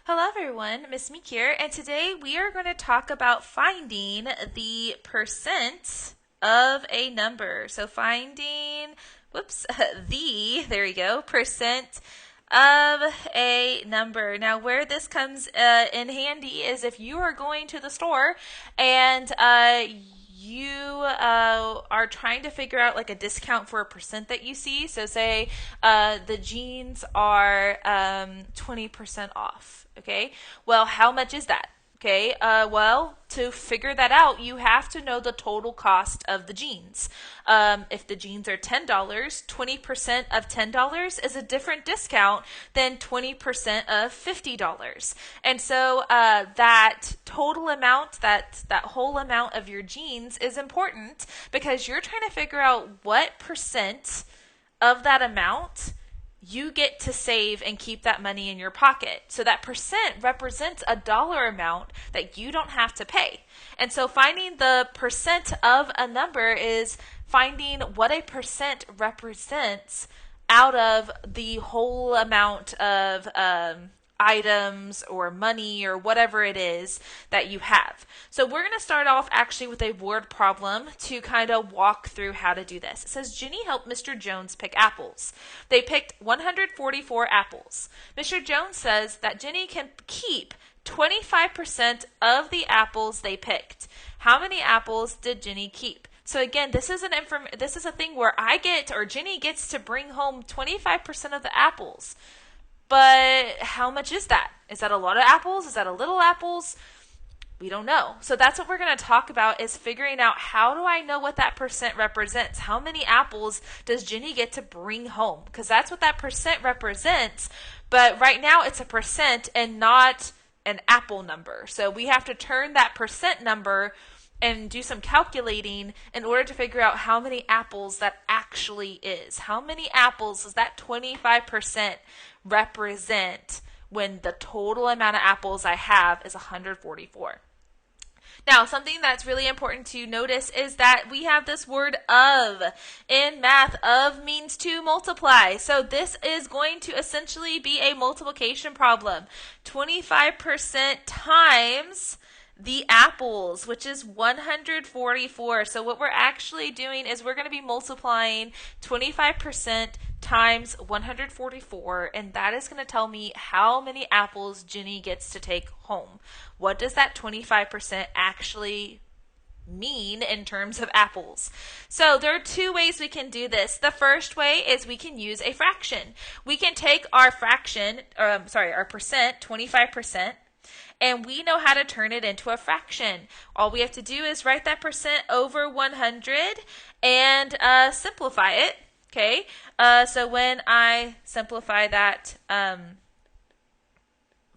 Hello everyone, Miss Meek here, and today we are going to talk about finding the percent of a number. So finding, there you go, percent of a number. Now where this comes in handy is if you are going to the store and you are trying to figure out like a discount for a percent that you see. So say the jeans are 20% off. Okay. Well, how much is that? Okay, well, to figure that out, you have to know the total cost of the jeans. If the jeans are $10, 20% of $10 is a different discount than 20% of $50. And so that total amount, that whole amount of your jeans is important because you're trying to figure out what percent of that amount you get to save and keep that money in your pocket. So that percent represents a dollar amount that you don't have to pay. And so finding the percent of a number is finding what a percent represents out of the whole amount of items or money or whatever it is that you have. So we're going to start off actually with a word problem to kind of walk through how to do this. It says Ginny helped Mr. Jones pick apples. They picked 144 apples. Mr. Jones says that Ginny can keep 25% of the apples they picked. How many apples did Ginny keep? So again, this is a thing where Ginny gets to bring home 25% of the apples. But how much is that? Is that a lot of apples? Is that a little apples? We don't know. So that's what we're going to talk about is figuring out how do I know what that percent represents? How many apples does Ginny get to bring home? Because that's what that percent represents. But right now it's a percent and not an apple number. So we have to turn that percent number and do some calculating in order to figure out how many apples that actually is. How many apples does that 25% represent when the total amount of apples I have is 144? Now, something that's really important to notice is that we have this word of. In math, of means to multiply. So this is going to essentially be a multiplication problem. 25% times the apples, which is 144. So what we're actually doing is we're going to be multiplying 25% times 144, and that is going to tell me how many apples Ginny gets to take home. What does that 25% actually mean in terms of apples? So there are two ways we can do this. The first way is we can use a fraction. We can take our our percent, 25%, and we know how to turn it into a fraction. All we have to do is write that percent over 100 and simplify it. Okay, so when I simplify that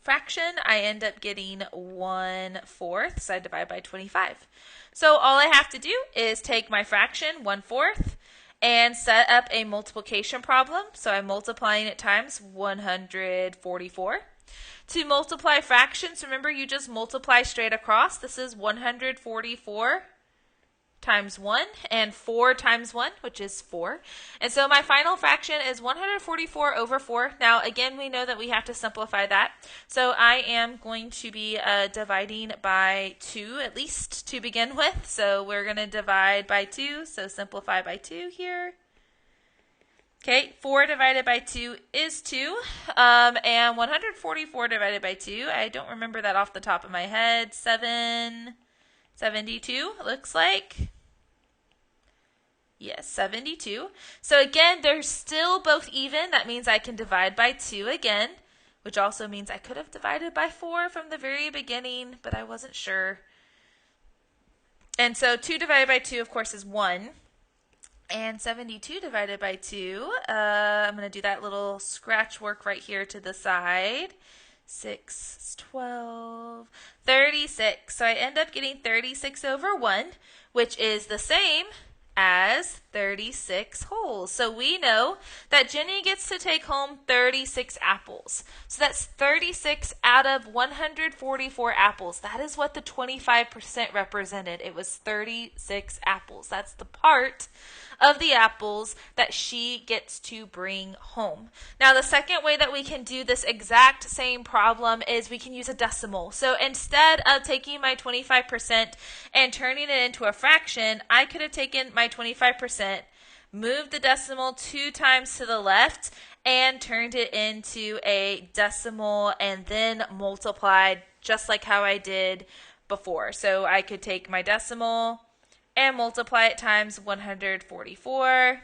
fraction, I end up getting 1/4, so I divide by 25. So all I have to do is take my fraction, 1/4, and set up a multiplication problem. So I'm multiplying it times 144. To multiply fractions, remember you just multiply straight across. This is 144 times 1 and 4 times 1, which is 4. And so my final fraction is 144 over 4. Now, again, we know that we have to simplify that. So I am going to be dividing by 2 at least to begin with. So we're going to divide by 2. So simplify by 2 here. Okay, 4 divided by 2 is 2, and 144 divided by 2, I don't remember that off the top of my head, 72 looks like. Yes, 72. So again, they're still both even. That means I can divide by 2 again, which also means I could have divided by 4 from the very beginning, but I wasn't sure. And so 2 divided by 2, of course, is 1. And 72 divided by 2, I'm going to do that little scratch work right here to the side. 6, 12, 36. So I end up getting 36 over 1, which is the same as 36 wholes. So we know that Ginny gets to take home 36 apples. So that's 36 out of 144 apples. That is what the 25% represented. It was 36 apples. That's the part of the apples that she gets to bring home. Now, the second way that we can do this exact same problem is we can use a decimal. So instead of taking my 25% and turning it into a fraction, I could have taken my 25%, moved the decimal 2 times to the left, and turned it into a decimal and then multiplied just like how I did before. So I could take my decimal and multiply it times 144.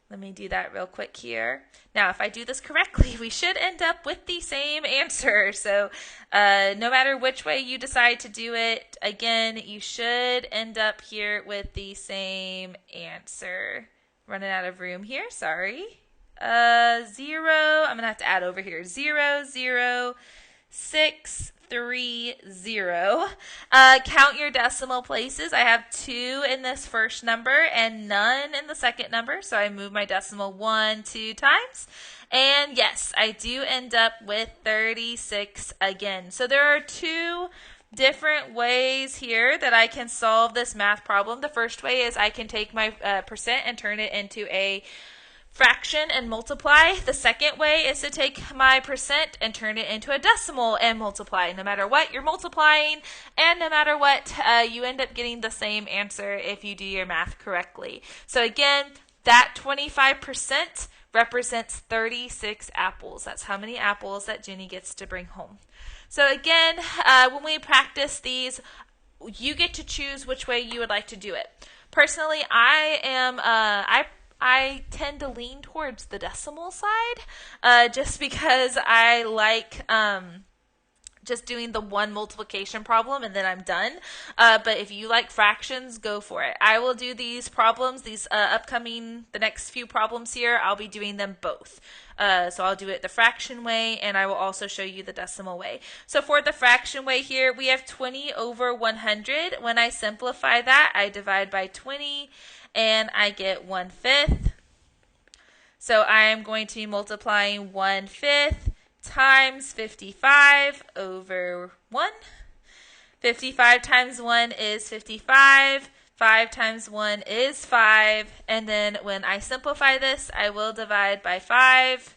Let me do that real quick here. Now, if I do this correctly, we should end up with the same answer. So no matter which way you decide to do it, again, you should end up here with the same answer. Running out of room here, sorry. 0, I'm going to have to add over here. 0, 0, 6, 3, 0. Count your decimal places. I have 2 in this first number and none in the second number. So I move my decimal 1, 2 times. And yes, I do end up with 36 again. So there are 2 different ways here that I can solve this math problem. The first way is I can take my percent and turn it into a fraction and multiply. The second way is to take my percent and turn it into a decimal and multiply. No matter what, you're multiplying, and no matter what, you end up getting the same answer if you do your math correctly. So again, that 25% represents 36 apples. That's how many apples that Jenny gets to bring home. So again, when we practice these, you get to choose which way you would like to do it. Personally, I tend to lean towards the decimal side, just because I like just doing the one multiplication problem and then I'm done. But if you like fractions, go for it. I will do these problems, the next few problems here, I'll be doing them both. So I'll do it the fraction way, and I will also show you the decimal way. So for the fraction way here, we have 20 over 100. When I simplify that, I divide by 20, and I get 1/5. So I am going to be multiplying 1/5 times 55 over 1. 55 times 1 is 55. 5 times 1 is 5. And then when I simplify this, I will divide by 5.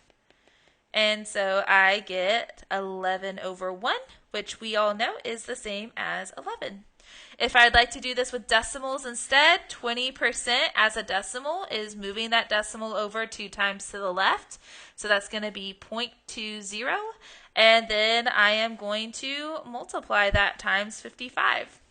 And so I get 11 over 1, which we all know is the same as 11. If I'd like to do this with decimals instead, 20% as a decimal is moving that decimal over 2 times to the left. So that's going to be 0.20. And then I am going to multiply that times 55.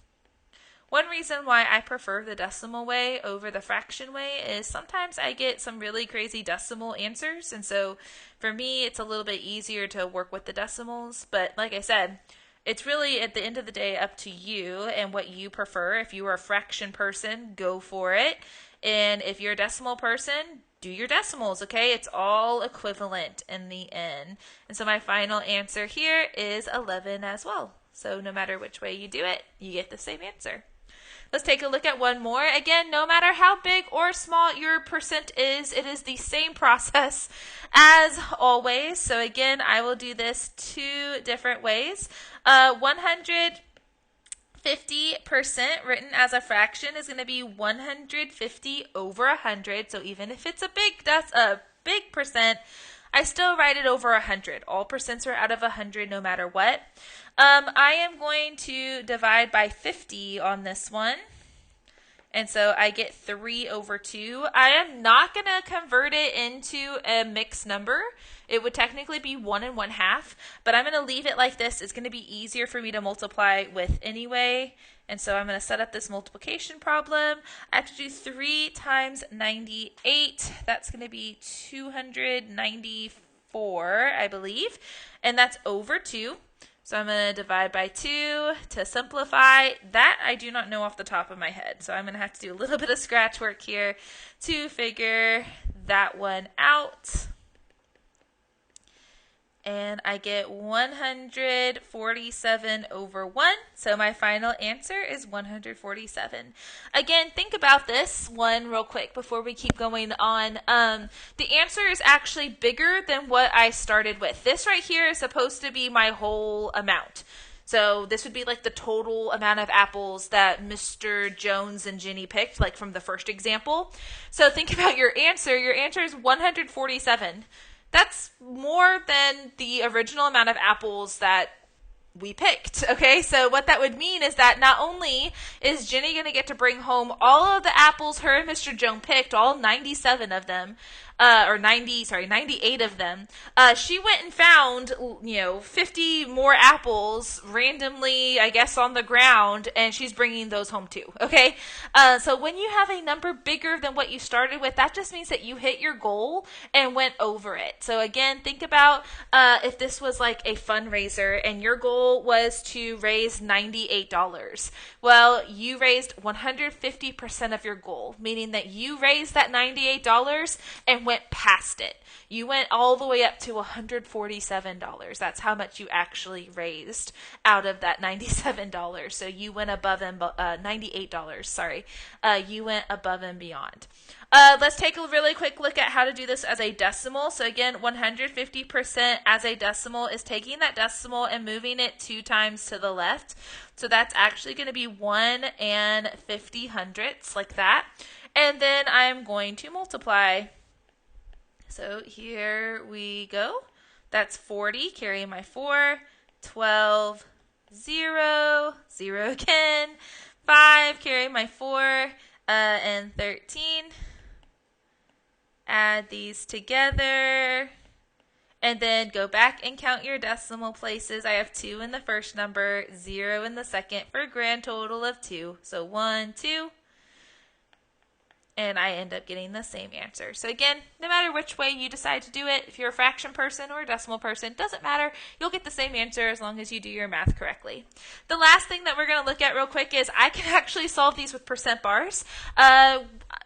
One reason why I prefer the decimal way over the fraction way is sometimes I get some really crazy decimal answers. And so for me, it's a little bit easier to work with the decimals. But like I said, it's really, at the end of the day, up to you and what you prefer. If you are a fraction person, go for it. And if you're a decimal person, do your decimals, okay? It's all equivalent in the end. And so my final answer here is 11 as well. So no matter which way you do it, you get the same answer. Let's take a look at one more. Again, no matter how big or small your percent is, it is the same process as always. So again, I will do this 2 different ways. 150% written as a fraction is going to be 150 over 100. So even if it's a big percent, I still write it over 100. All percents are out of 100 no matter what. I am going to divide by 50 on this one. And so I get 3 over 2. I am not going to convert it into a mixed number. It would technically be 1 1/2, but I'm going to leave it like this. It's going to be easier for me to multiply with anyway. And so I'm going to set up this multiplication problem. I have to do 3 times 98. That's going to be 294, I believe. And that's over 2. So I'm going to divide by 2 to simplify. That I do not know off the top of my head. So I'm going to have to do a little bit of scratch work here to figure that one out. And I get 147 over 1. So my final answer is 147. Again, think about this one real quick before we keep going on. The answer is actually bigger than what I started with. This right here is supposed to be my whole amount. So this would be like the total amount of apples that Mr. Jones and Jenny picked, like from the first example. So think about your answer. Your answer is 147. That's more than the original amount of apples that we picked. Okay, so what that would mean is that not only is Jenny going to get to bring home all of the apples her and Mr. Jones picked, all 97 of them, 98 of them, she went and found, 50 more apples randomly, I guess, on the ground, and she's bringing those home too, okay? So when you have a number bigger than what you started with, that just means that you hit your goal and went over it. So again, think about if this was like a fundraiser and your goal was to raise $98. Well, you raised 150% of your goal, meaning that you raised that $98 and went past it. You went all the way up to $147. That's how much you actually raised out of that $97. So you went above and $98. Sorry, you went above and beyond. Let's take a really quick look at how to do this as a decimal. So again, 150% as a decimal is taking that decimal and moving it 2 times to the left. So that's actually going to be 1 50/100ths, like that. And then I'm going to multiply. So here we go. That's 40, carry my 4, 12, 0, 0 again, 5, carry my 4, and 13. Add these together, and then go back and count your decimal places. I have 2 in the first number, 0 in the second, for a grand total of 2. So 1, 2. And I end up getting the same answer. So again, no matter which way you decide to do it, if you're a fraction person or a decimal person, doesn't matter. You'll get the same answer as long as you do your math correctly. The last thing that we're going to look at real quick is I can actually solve these with percent bars.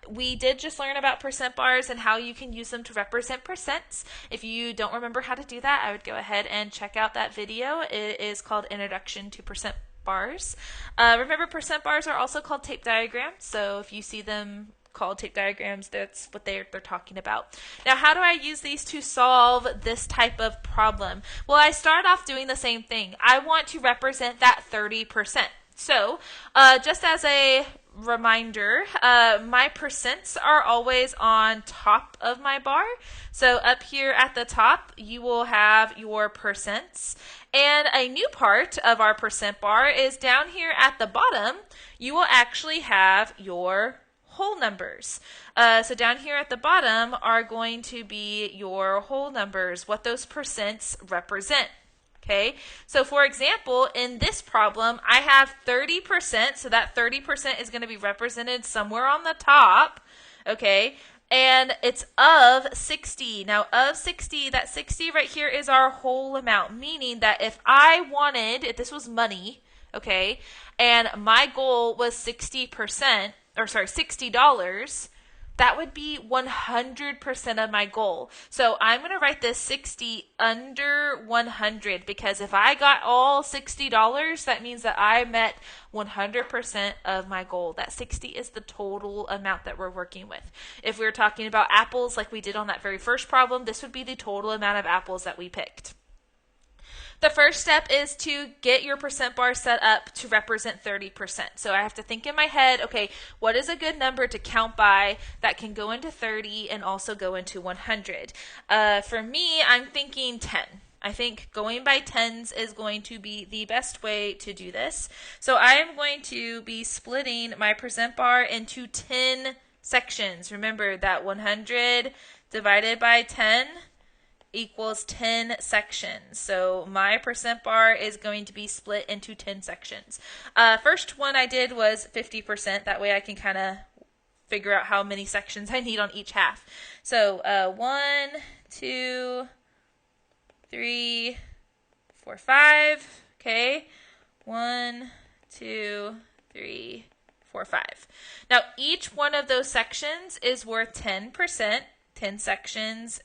We did just learn about percent bars and how you can use them to represent percents. If you don't remember how to do that, I would go ahead and check out that video. It is called Introduction to Percent Bars. Remember, percent bars are also called tape diagrams. So if you see them called tape diagrams, that's what they're talking about. Now, how do I use these to solve this type of problem? Well, I start off doing the same thing. I want to represent that 30%. So, just as a reminder, my percents are always on top of my bar. So up here at the top, you will have your percents. And a new part of our percent bar is down here at the bottom, you will actually have your whole numbers. So down here at the bottom are going to be your whole numbers, what those percents represent. Okay, so for example, in this problem, I have 30%, so that 30% is going to be represented somewhere on the top, okay, and it's of 60. Now, of 60, that 60 right here is our whole amount, meaning that if this was money, okay, and my goal was $60, that would be 100% of my goal. So I'm going to write this 60 under 100 because if I got all $60, that means that I met 100% of my goal. That 60 is the total amount that we're working with. If we were talking about apples like we did on that very first problem, this would be the total amount of apples that we picked. The first step is to get your percent bar set up to represent 30%. So I have to think in my head, okay, what is a good number to count by that can go into 30 and also go into 100? For me, I'm thinking 10. I think going by tens is going to be the best way to do this. So I am going to be splitting my percent bar into 10 sections. Remember that 100 divided by 10 equals 10 sections. So my percent bar is going to be split into 10 sections. First one I did was 50%. That way I can kind of figure out how many sections I need on each half. So 1, 2, 3, 4, 5. Okay. 1, 2, 3, 4, 5. Now each one of those sections is worth 10%. 10 sections.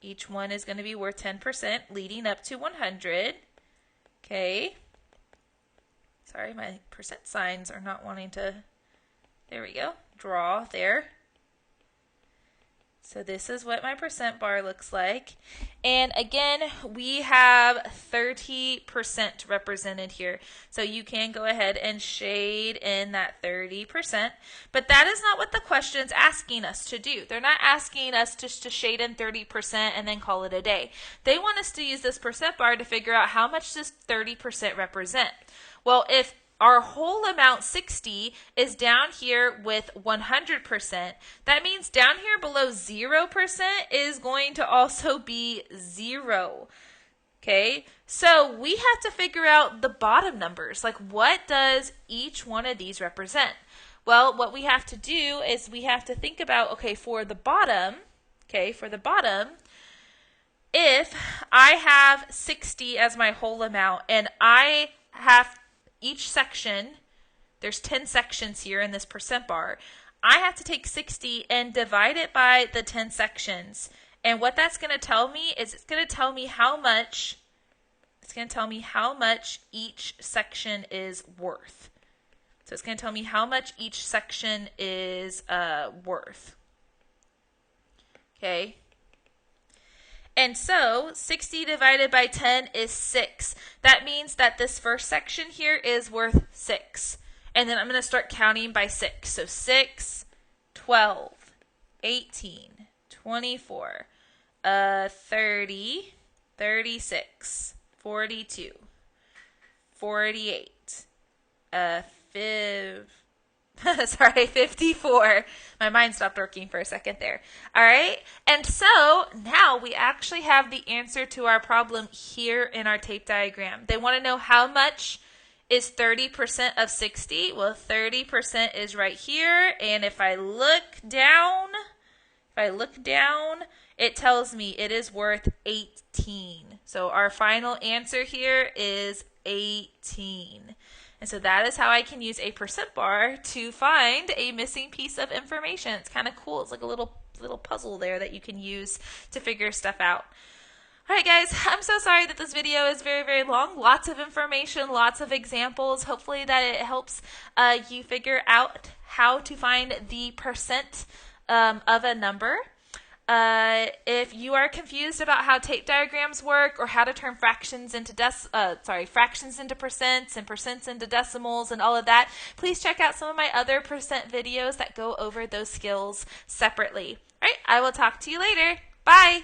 Each one is going to be worth 10%, leading up to 100. Okay. Sorry, my percent signs are not wanting to. There we go. Draw there. So this is what my percent bar looks like. And again, we have 30% represented here. So you can go ahead and shade in that 30%. But that is not what the question's asking us to do. They're not asking us just to shade in 30% and then call it a day. They want us to use this percent bar to figure out how much does 30% represent. Well, if our whole amount, 60, is down here with 100%. That means down here below 0% is going to also be 0. Okay, so we have to figure out the bottom numbers. Like, what does each one of these represent? Well, what we have to do is we have to think about, okay, for the bottom, if I have 60 as my whole amount and I have each section, there's 10 sections here in this percent bar, I have to take 60 and divide it by the 10 sections. And what that's going to tell me is it's going to tell me how much each section is worth. So it's going to tell me how much each section is worth. Okay. And so 60 divided by 10 is 6. That means that this first section here is worth 6. And then I'm going to start counting by 6. So 6, 12, 18, 24, 30, 36, 42, 48, 54. My mind stopped working for a second there. All right. And so now we actually have the answer to our problem here in our tape diagram. They want to know how much is 30% of 60. Well, 30% is right here. And if I look down, it tells me it is worth 18. So our final answer here is 18. And so that is how I can use a percent bar to find a missing piece of information. It's kind of cool. It's like a little puzzle there that you can use to figure stuff out. All right, guys, I'm so sorry that this video is very, very long. Lots of information, lots of examples. Hopefully that it helps you figure out how to find the percent of a number. If you are confused about how tape diagrams work or how to turn fractions into fractions into percents and percents into decimals and all of that, please check out some of my other percent videos that go over those skills separately. All right, I will talk to you later. Bye.